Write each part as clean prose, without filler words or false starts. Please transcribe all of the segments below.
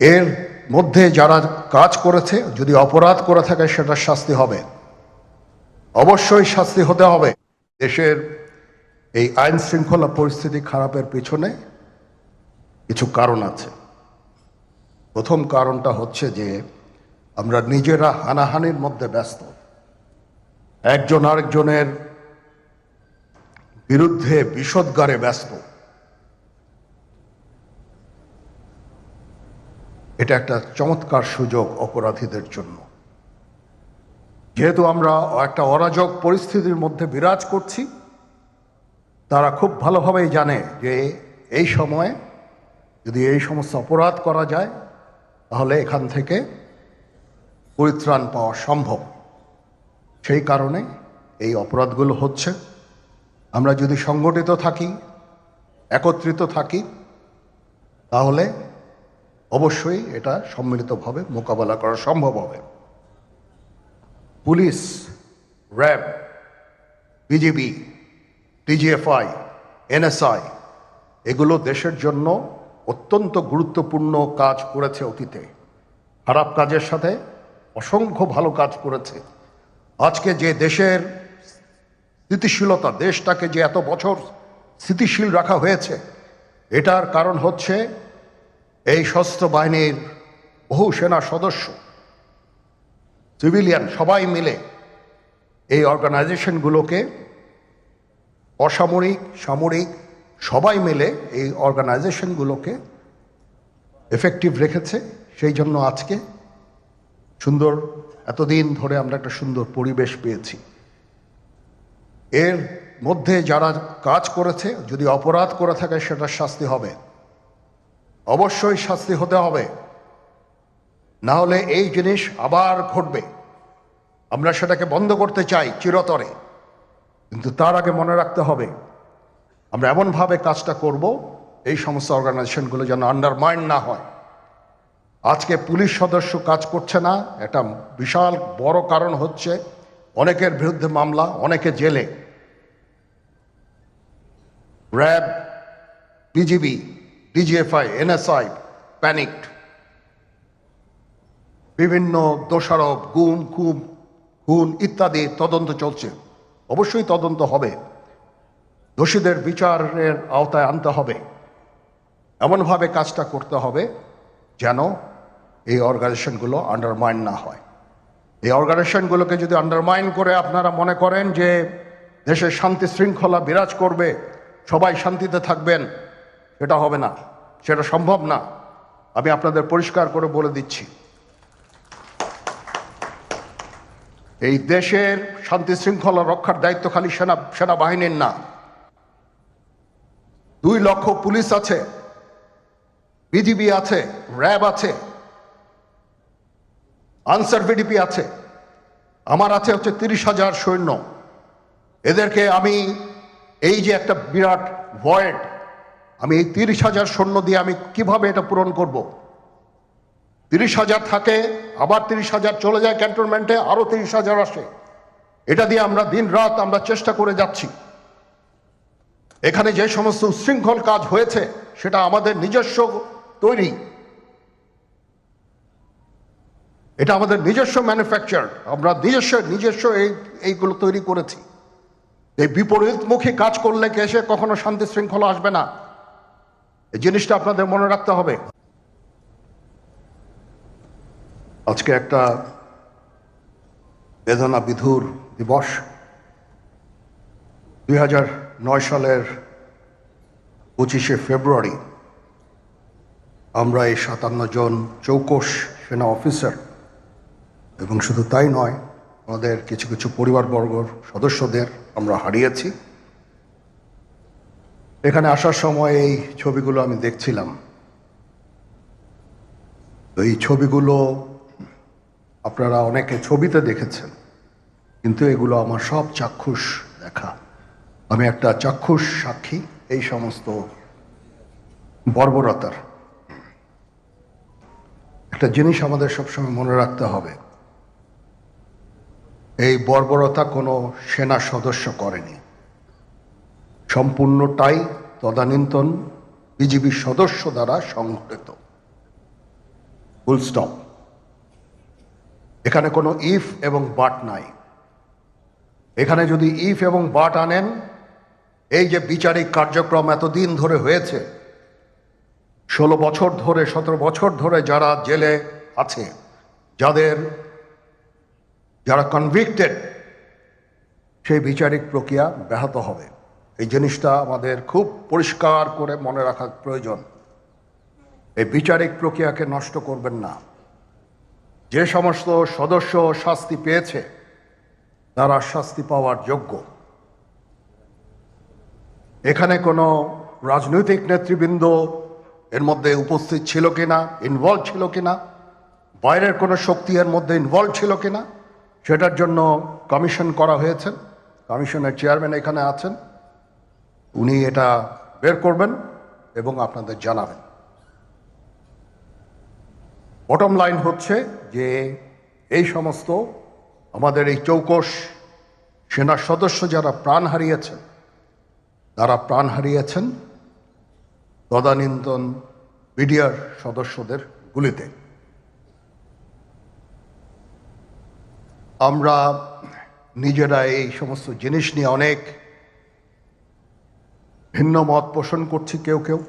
এর মধ্যে যারা কাজ করেছে, যদি অপরাধ করে থাকে সেটা শাস্তি হবে, অবশ্যই শাস্তি হতে হবে। দেশের এই আইন শৃঙ্খলা পরিস্থিতি খারাপের পিছনে কিছু কারণ আছে। প্রথম কারণটা হচ্ছে যে আমরা নিজেরা হানাহানির মধ্যে ব্যস্ত, একজন আরেকজনের বিরুদ্ধে বিষোদ্গারে ব্যস্ত। এটা একটা চমৎকার সুযোগ অপরাধীদের জন্য। যেহেতু আমরা একটা অরাজক পরিস্থিতির মধ্যে বিরাজ করছি, তারা খুব ভালোভাবেই জানে যে এই সময়ে যদি এই সমস্ত অপরাধ করা যায় তাহলে এখান থেকে পরিত্রাণ পাওয়া সম্ভব। সেই কারণে এই অপরাধগুলো হচ্ছে। আমরা যদি সংগঠিত থাকি, একত্রিত থাকি, তাহলে অবশ্যই এটা সম্মিলিতভাবে মোকাবেলা করা সম্ভব হবে। Police, RAB, BGB, DGFI, NSI এগুলো দেশের জন্য অত্যন্ত গুরুত্বপূর্ণ কাজ করেছে অতীতে। খারাপ কাজের সাথে অসংখ্য ভালো কাজ করেছে। আজকে যে দেশের স্থিতিশীলতা, দেশটাকে যে এত বছর স্থিতিশীল রাখা হয়েছে, এটার কারণ হচ্ছে এই সশস্ত্র বাহিনীর বহু সেনা সদস্য, সিভিলিয়ান সবাই মিলে এই অর্গানাইজেশনগুলোকে, অসামরিক, সামরিক সবাই মিলে এই অর্গানাইজেশনগুলোকে এফেক্টিভ রেখেছে। সেই জন্য আজকে সুন্দর, এতদিন ধরে আমরা একটা সুন্দর পরিবেশ পেয়েছি। এর মধ্যে যারা কাজ করেছে, যদি অপরাধ করে থাকে সেটা শাস্তি হবে, অবশ্যই শাস্তি হতে হবে। না হলে এই জিনিস আবার ঘটবে। আমরা সেটাকে বন্ধ করতে চাই চিরতরে, কিন্তু তার আগে মনে রাখতে হবে আমরা এমনভাবে কাজটা করব এই সমস্ত অর্গানাইজেশনগুলো যেন আন্ডারমাইন না হয়। আজকে পুলিশ সদস্য কাজ করছে না, একটা বিশাল বড় কারণ হচ্ছে অনেকের বিরুদ্ধে মামলা, অনেকে জেলে। RAB, BGB, DGFI, NSI panicked. বিভিন্ন দোষারোপ, গুম, খুন ইত্যাদি তদন্ত চলছে। অবশ্যই তদন্ত হবে, দোষীদের বিচারের আওতায় আনতে হবে। এমনভাবে কাজটা করতে হবে যেন এই অর্গানাইজেশনগুলো আন্ডারমাইন না হয়। এই অর্গানাইজেশনগুলোকে যদি আন্ডারমাইন করে আপনারা মনে করেন যে দেশের শান্তি শৃঙ্খলা বিরাজ করবে, সবাই শান্তিতে থাকবেন, সেটা হবে না, সেটা সম্ভব না। আমি আপনাদের পরিষ্কার করে বলে দিচ্ছি, এই দেশের শান্তি শৃঙ্খলা রক্ষার দায়িত্ব খালি সেনাবাহিনীর না। 2 লক্ষ পুলিশ আছে, বিজিবি আছে, র্যাব আছে, আনসার ভিডিপি আছে, আমার আছে হচ্ছে 30,000 সৈন্য। এদেরকে আমি এই যে একটা বিরাট ভয়েড, আমি এই 30,000 সৈন্য দিয়ে আমি কিভাবে এটা পূরণ করব? 30,000 থাকে, আবার 30,000 চলে যায় ক্যান্টনমেন্টে, আরো 30,000 আসে। এটা দিয়ে আমরা দিন রাত আমরা চেষ্টা করে যাচ্ছি। এখানে যে সমস্ত উচ্ছৃঙ্খল কাজ হয়েছে সেটা আমাদের নিজস্ব তৈরি, এটা আমাদের নিজস্ব ম্যানুফ্যাকচার, আমরা নিজস্ব এইগুলো তৈরি করেছি। এই বিপরীতমুখী কাজ করলে কেসে কখনো শান্তি শৃঙ্খলা আসবে না। এই জিনিসটা আপনাদের মনে রাখতে হবে। আজকে একটা বেদনা বিধুর দিবস। 2009 সালের 25শে ফেব্রুয়ারি আমরা এই 57 জন চৌকস সেনা অফিসার, এবং শুধু তাই নয়, আমাদের কিছু কিছু পরিবারবর্গর সদস্যদের আমরা হারিয়েছি। এখানে আসার সময় এই ছবিগুলো আমি দেখছিলাম। তো এই ছবিগুলো আপনারা অনেকে ছবিতে দেখেছেন, কিন্তু এগুলো আমার সব চাক্ষুষ দেখা। আমি একটা চাক্ষুষ সাক্ষী এই সমস্ত বর্বরতার। একটা জিনিস আমাদের সবসময় মনে রাখতে হবে, এই বর্বরতা কোনো সেনা সদস্য করেনি, সম্পূর্ণটাই তদানীন্তন বিজিবি সদস্য দ্বারা সংঘটিত। Full stop. এখানে কোনো ইফ এবং বাট নাই। এখানে যদি ইফ এবং বাট আনেন, এই যে বিচারিক কার্যক্রম এতদিন ধরে হয়েছে, 16 বছর ধরে 17 বছর ধরে যারা জেলে আছে, যারা কনভিক্টেড, সেই বিচারিক প্রক্রিয়া ব্যাহত হবে। এই জিনিসটা আমাদের খুব পরিষ্কার করে মনে রাখা প্রয়োজন। এই বিচারিক প্রক্রিয়াকে নষ্ট করবেন না। যে সমস্ত সদস্য শাস্তি পেয়েছে তারা শাস্তি পাওয়ার যোগ্য। এখানে কোনো রাজনৈতিক নেতৃবৃন্দ এর মধ্যে উপস্থিত ছিল কিনা, ইনভলভ ছিল কিনা, বাইরের কোনো শক্তি এর মধ্যে ইনভলভ ছিল কিনা, সেটার জন্য কমিশন করা হয়েছে। কমিশনের চেয়ারম্যান এখানে আছেন, উনি এটা বের করবেন এবং আপনাদের জানাবেন। বটম লাইন হচ্ছে যে এই সমস্ত আমাদের এই চৌকস সেনা সদস্য যারা প্রাণ হারিয়েছেন, তারা প্রাণ হারিয়েছেন তদানীন্তন বিডিআর সদস্যদের গুলিতে। আমরা নিজেরা এই সমস্ত জিনিস নিয়ে অনেক ভিন্ন মত পোষণ করছি। কেউ কেউ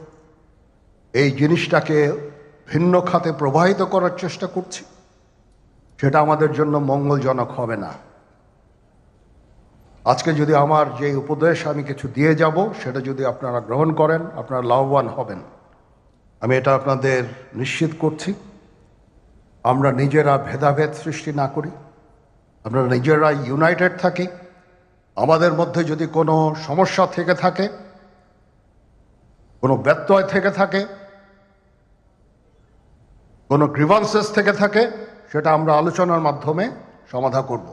এই জিনিসটাকে ভিন্ন খাতে প্রবাহিত করার চেষ্টা করছি। সেটা আমাদের জন্য মঙ্গলজনক হবে না। আজকে যদি আমার যে উপদেশ আমি কিছু দিয়ে যাব, সেটা যদি আপনারা গ্রহণ করেন, আপনারা লাভবান হবেন, আমি এটা আপনাদের নিশ্চিত করছি। আমরা নিজেরা ভেদাভেদ সৃষ্টি না করি, আমরা নিজেরা ইউনাইটেড থাকি। আমাদের মধ্যে যদি কোনো সমস্যা থেকে থাকে, কোনো ব্যত্যয় থেকে থাকে, কোনো গ্রিভান্সেস থেকে থাকে, সেটা আমরা আলোচনার মাধ্যমে সমাধান করব।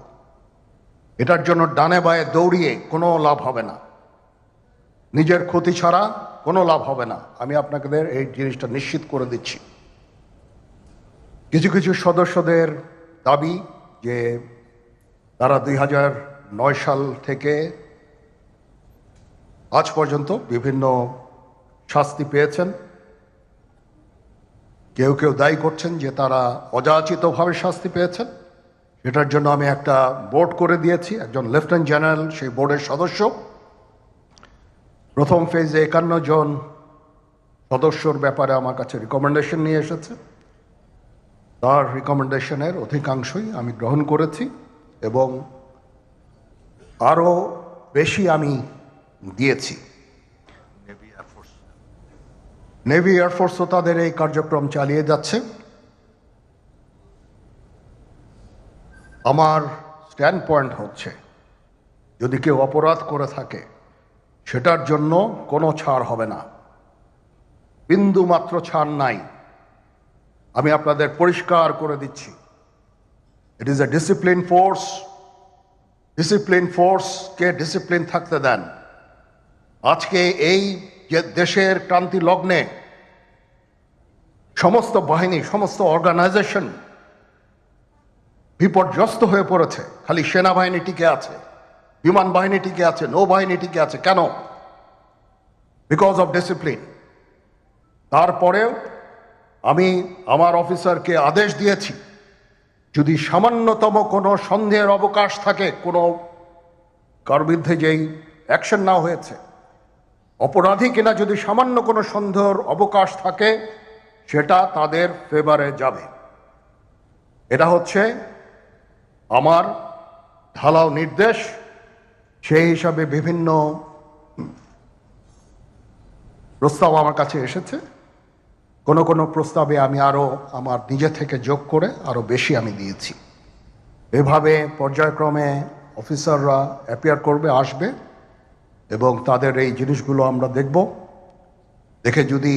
এটার জন্য ডানে বায়ে দৌড়িয়ে কোনো লাভ হবে না, নিজের ক্ষতি ছাড়া কোনো লাভ হবে না। আমি আপনাদের এই জিনিসটা নিশ্চিত করে দিচ্ছি। কিছু কিছু সদস্যদের দাবি যে তারা 2009 সাল থেকে আজ পর্যন্ত বিভিন্ন শাস্তি পেয়েছেন। কেউ কেউ দায়ী করছেন যে তারা অযাচিতভাবে শাস্তি পেয়েছেন। সেটার জন্য আমি একটা বোর্ড করে দিয়েছি, একজন লেফটেন্যান্ট জেনারেল সেই বোর্ডের সদস্য। প্রথম ফেজে 51 জন সদস্যর ব্যাপারে আমার কাছে রিকমেন্ডেশন নিয়ে এসেছে। তার রিকমেন্ডেশনের অধিকাংশই আমি গ্রহণ করেছি এবং আরও বেশি আমি দিয়েছি। নেভি এয়ারফোর্সও তাদের এই কার্যক্রম চালিয়ে যাচ্ছে। আমার স্ট্যান্ড পয়েন্ট হচ্ছে, যদি কেউ অপরাধ করে থাকে সেটার জন্য কোনো ছাড় হবে না, বিন্দু মাত্র ছাড় নাই। আমি আপনাদের পরিষ্কার করে দিচ্ছি, it is a discipline force. Discipline ফোর্সকে ডিসিপ্লিন থাকতে দেন। আজকে এই যে দেশের ক্রান্তি লগ্নে সমস্ত বাহিনী, সমস্ত অর্গানাইজেশন বিপর্যস্ত হয়ে পড়েছে। খালি সেনাবাহিনী টিকে আছে, বিমান বাহিনী টিকে আছে, নৌবাহিনী টিকে আছে। কেন? Because of discipline. তারপরেও আমি আমার অফিসারকে আদেশ দিয়েছি, যদি সামান্যতম কোনো সন্দেহের অবকাশ থাকে, কোনো কার বিরুদ্ধে যেই অ্যাকশন না হয়েছে, অপরাধী কিনা যদি সামান্য কোনো সন্দেহের অবকাশ থাকে, সেটা তাদের ফেভারে যাবে। এটা হচ্ছে আমার ঢালাও নির্দেশ। সেই হিসাবে বিভিন্ন প্রস্তাব আমার কাছে এসেছে। কোনো কোনো প্রস্তাবে আমি আরও আমার নিজে থেকে যোগ করে আরও বেশি আমি দিয়েছি। এভাবে পর্যায়ক্রমে অফিসাররা অ্যাপিয়ার করবে, আসবে এবং তাদের এই জিনিসগুলো আমরা দেখব। দেখে যদি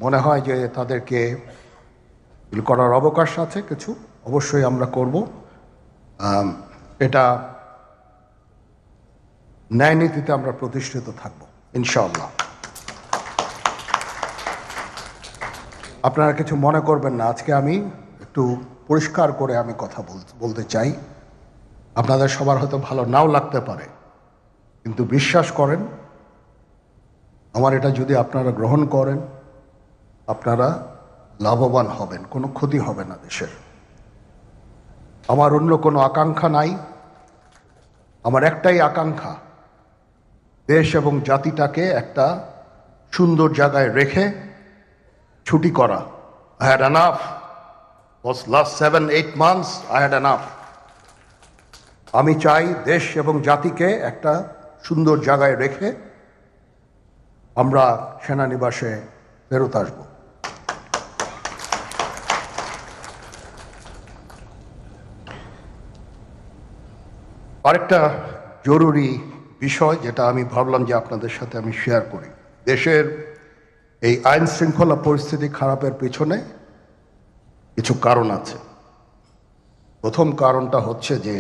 মনে হয় যে তাদেরকে করার অবকাশ আছে কিছু, অবশ্যই আমরা করব। এটা ন্যায় নীতিতে আমরা প্রতিষ্ঠিত থাকব ইনশাআল্লাহ। আপনারা কিছু মনে করবেন না, আজকে আমি একটু পরিষ্কার করে আমি কথা বলতে চাই। আপনাদের সবার হয়তো ভালো নাও লাগতে পারে, কিন্তু বিশ্বাস করেন, আমার এটা যদি আপনারা গ্রহণ করেন, আপনারা লাভবান হবেন, কোনো ক্ষতি হবে না দেশের। আমার অন্য কোনো আকাঙ্ক্ষা নাই। আমার একটাই আকাঙ্ক্ষা, দেশ এবং জাতিটাকে একটা সুন্দর জায়গায় রেখে ছুটি করা। I had enough. Was last 7-8 months I had enough. আমি চাই দেশ এবং জাতিকে একটা সুন্দর জায়গায় রেখে আমরা সেনানিবাসে ফেরত আসব। আরেকটা জরুরি বিষয় যেটা আমি ভাবলাম যে আপনাদের সাথে আমি শেয়ার করি। দেশের এই আইন শৃঙ্খলা পরিস্থিতি খারাপের পেছনে কিছু কারণ আছে। প্রথম কারণটা হচ্ছে যে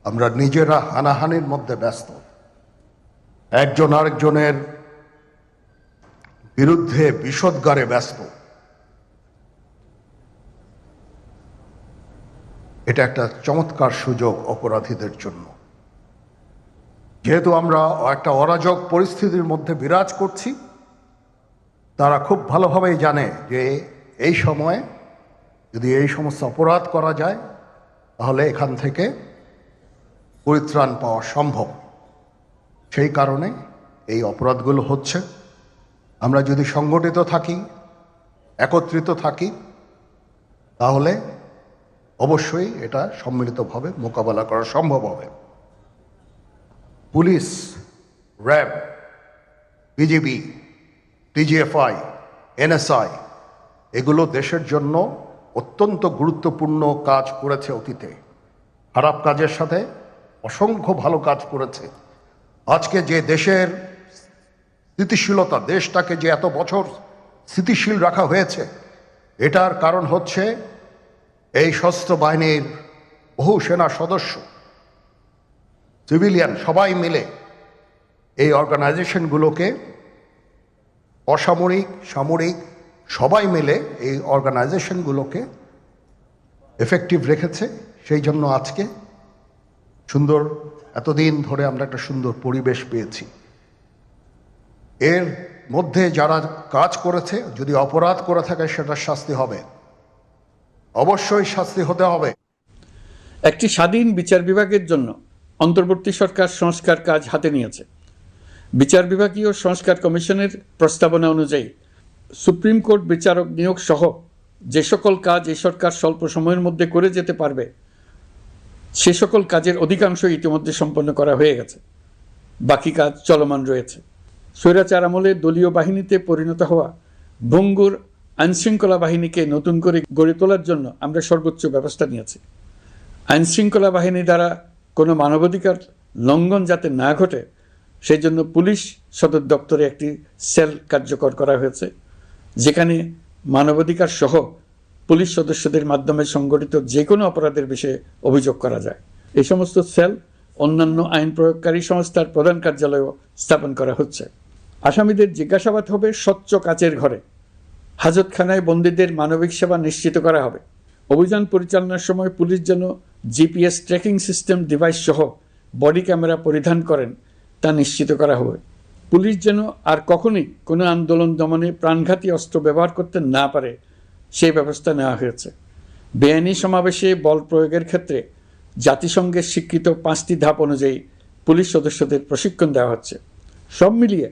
আমরা নিজেরা হানাহানির মধ্যে ব্যস্ত, একজন আরেকজনের বিরুদ্ধে বিষোদ্গারে ব্যস্ত। এটা একটা চমৎকার সুযোগ অপরাধীদের জন্য। যেহেতু আমরা একটা অরাজক পরিস্থিতির মধ্যে বিরাজ করছি, তারা খুব ভালোভাবেই জানে যে এই সময়ে যদি এই সমস্ত অপরাধ করা যায় তাহলে এখান থেকে পরিত্রাণ পাওয়া সম্ভব। সেই কারণে এই অপরাধগুলো হচ্ছে। আমরা যদি সংগঠিত থাকি, একত্রিত থাকি, তাহলে অবশ্যই এটা সম্মিলিতভাবে মোকাবেলা করা সম্ভব হবে। Police, RAB, BGB, TGFI, NSI এগুলো দেশের জন্য অত্যন্ত গুরুত্বপূর্ণ কাজ করেছে অতীতে। খারাপ কাজের সাথে অসংখ্য ভালো কাজ করেছে। আজকে যে দেশের স্থিতিশীলতা, দেশটাকে যে এত বছর স্থিতিশীল রাখা হয়েছে, এটার কারণ হচ্ছে এই সশস্ত্র বাহিনীর বহু সেনা সদস্য, সিভিলিয়ান সবাই মিলে এই অর্গানাইজেশনগুলোকে, অসামরিক, সামরিক সবাই মিলে এই অর্গানাইজেশনগুলোকে এফেক্টিভ রেখেছে। সেই জন্য আজকে সুন্দর, এতদিন ধরে আমরা একটা সুন্দর পরিবেশ পেয়েছি। এর মধ্যে যারা কাজ করেছে, যদি অপরাধ করে থাকে সেটার শাস্তি হবে, অবশ্যই শাস্তি হতে হবে। একটি স্বাধীন বিচার বিভাগের জন্য অন্তর্বর্তী সরকার সংস্কার কাজ হাতে নিয়েছে। বিচার বিভাগীয় সংস্কার কমিশনের প্রস্তাবনা অনুযায়ী সুপ্রিম কোর্ট বিচারক নিয়োগ সহ যে সকল কাজ এই সরকার স্বল্প সময়ের মধ্যে করে যেতে পারবে, সে সকল কাজের অধিকাংশ ইতিমধ্যে সম্পন্ন করা হয়ে গেছে। বাকি কাজ চলমান রয়েছে। স্বৈরাচার আমলে দলীয় বাহিনীতে পরিণত হওয়া ভঙ্গুর আইনশৃঙ্খলা বাহিনীকে নতুন করে গড়ে তোলার জন্য আমরা সর্বোচ্চ ব্যবস্থা নিয়েছি। আইনশৃঙ্খলা বাহিনী দ্বারা কোনো মানবাধিকার লঙ্ঘন যাতে না ঘটে, সেই জন্য পুলিশ সদর দপ্তরে একটি সেল কার্যকর করা হয়েছে, যেখানে মানবাধিকার সহ পুলিশ সদস্যদের মাধ্যমে সংগঠিত যে কোনো অপরাধের বিষয়ে অভিযোগ করা যায়। এই সমস্ত সেল অন্যান্য আইন প্রয়োগকারী সংস্থার প্রধান কার্যালয়ও স্থাপন করা হচ্ছে। আসামিদের জিজ্ঞাসাবাদ হবে স্বচ্ছ কাচের ঘরে। হাজতখানায় বন্দীদের মানবিক সেবা নিশ্চিত করা হবে। অভিযান পরিচালনার সময় পুলিশ যেন জিপিএস ট্র্যাকিং সিস্টেম ডিভাইস সহ বডি ক্যামেরা পরিধান করেন তা নিশ্চিত করা হবে। পুলিশ যেন আর কখনোই কোনো আন্দোলন দমনে প্রাণঘাতী অস্ত্র ব্যবহার করতে না পারে, সেই ব্যবস্থা নেওয়া হয়েছে। বেআইনি সমাবেশে বল প্রয়োগের ক্ষেত্রে জাতিসংঘের স্বীকৃত 5টি ধাপ অনুযায়ী পুলিশ সদস্যদের প্রশিক্ষণ দেওয়া হচ্ছে। সব মিলিয়ে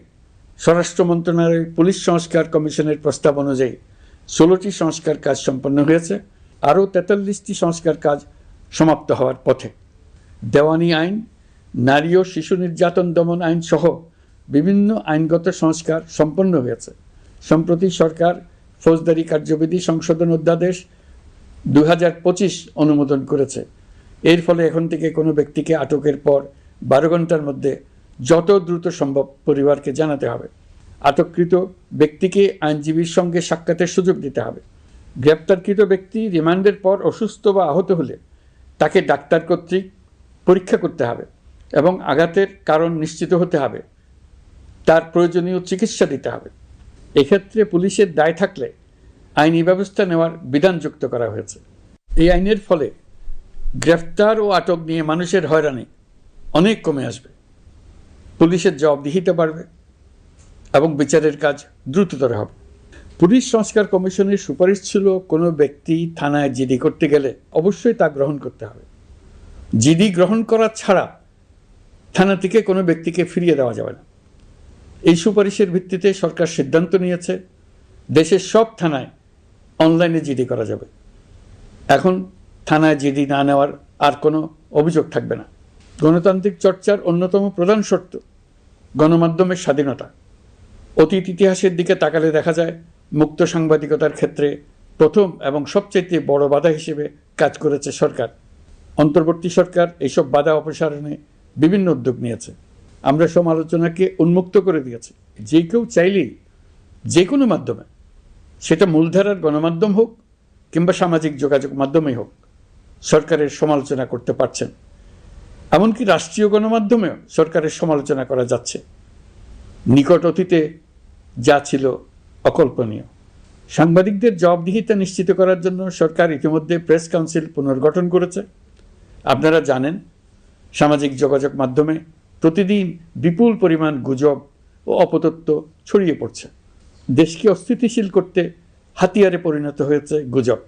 স্বরাষ্ট্র মন্ত্রণালয়ের পুলিশ সংস্কার কমিশনের প্রস্তাব অনুযায়ী 16টি সংস্কার কাজ সম্পন্ন হয়েছে। আরও 43টি সংস্কার কাজ সমাপ্ত হওয়ার পথে। দেওয়ানি আইন, নারী ও শিশু নির্যাতন দমন আইন সহ বিভিন্ন আইনগত সংস্কার সম্পন্ন হয়েছে। সম্প্রতি সরকার ফৌজদারি কার্যবিধি সংশোধন অধ্যাদেশ 2025 অনুমোদন করেছে। এর ফলে এখন থেকে কোনো ব্যক্তিকে আটকের পর 12 ঘন্টার মধ্যে যত দ্রুত সম্ভব পরিবারকে জানাতে হবে। আটককৃত ব্যক্তিকে আইনজীবীর সঙ্গে সাক্ষাতের সুযোগ দিতে হবে। গ্রেপ্তারকৃত ব্যক্তি রিমান্ডের পর অসুস্থ বা আহত হলে তাকে ডাক্তার কর্তৃক পরীক্ষা করতে হবে এবং আঘাতের কারণ নিশ্চিত হতে হবে। তার প্রয়োজনীয় চিকিৎসা দিতে হবে। এক্ষেত্রে পুলিশের দায় থাকলে আইনি ব্যবস্থা নেওয়ার বিধান যুক্ত করা হয়েছে। এই আইনের ফলে গ্রেফতার ও আটক নিয়ে মানুষের হয়রানি অনেক কমে আসবে, পুলিশের জবাবদিহিতা বাড়বে এবং বিচারের কাজ দ্রুততর হবে। পুলিশ সংস্কার কমিশনের সুপারিশ ছিল কোনো ব্যক্তি থানায় জিডি করতে গেলে অবশ্যই তা গ্রহণ করতে হবে। জিডি গ্রহণ করা ছাড়া থানা থেকে কোনো ব্যক্তিকে ফিরিয়ে দেওয়া যাবে না। এই সুপারিশের ভিত্তিতে সরকার সিদ্ধান্ত নিয়েছে দেশের সব থানায় অনলাইনে জিডি করা যাবে। এখন থানায় জিডি না নেওয়ার আর কোনো অভিযোগ থাকবে না। গণতান্ত্রিক চর্চার অন্যতম প্রধান শর্ত গণমাধ্যমের স্বাধীনতা। অতীত ইতিহাসের দিকে তাকালে দেখা যায় মুক্ত সাংবাদিকতার ক্ষেত্রে প্রথম এবং সবচেয়ে বড় বাধা হিসেবে কাজ করেছে সরকার। অন্তর্বর্তী সরকার এইসব বাধা অপসারণে বিভিন্ন উদ্যোগ নিয়েছে। আমরা সমালোচনাকে উন্মুক্ত করে দিয়েছি। যে কেউ চাইলেই যে কোনো মাধ্যমে, সেটা মূলধারার গণমাধ্যম হোক কিংবা সামাজিক যোগাযোগ মাধ্যমেই হোক, সরকারের সমালোচনা করতে পারছেন। এমনকি রাষ্ট্রীয় গণমাধ্যমেও সরকারের সমালোচনা করা যাচ্ছে। নিকট অতীতে যা ছিল অকল্পনীয়। সাংবাদিকদের জবাবদিহিতা নিশ্চিত করার জন্য সরকার ইতিমধ্যে প্রেস কাউন্সিল পুনর্গঠন করেছে। আপনারা জানেন, সামাজিক যোগাযোগ মাধ্যমে প্রতিদিন বিপুল পরিমাণ গুজব ও অপতথ্য ছড়িয়ে পড়ছে। দেশকে অস্থিতিশীল করতে হাতিয়ারে পরিণত হয়েছে গুজব।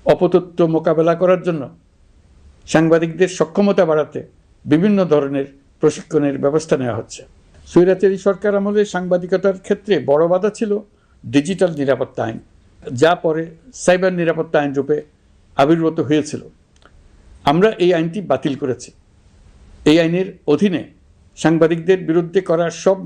অপতথ্য মোকাবেলা করার জন্য সাংবাদিকদের সক্ষমতা বাড়াতে বিভিন্ন ধরনের প্রশিক্ষণের ব্যবস্থা নেওয়া হচ্ছে। স্বৈরাচারী সরকার আমলে সাংবাদিকতার ক্ষেত্রে বড় বাধা ছিল ডিজিটাল নিরাপত্তা আইন, যা পরে সাইবার নিরাপত্তা আইন রূপে আবির্ভূত হয়েছিল। আমরা এই আইনটি বাতিল করেছি। এই আইনের অধীনে সাংবাদিকদের বিরুদ্ধে করা সব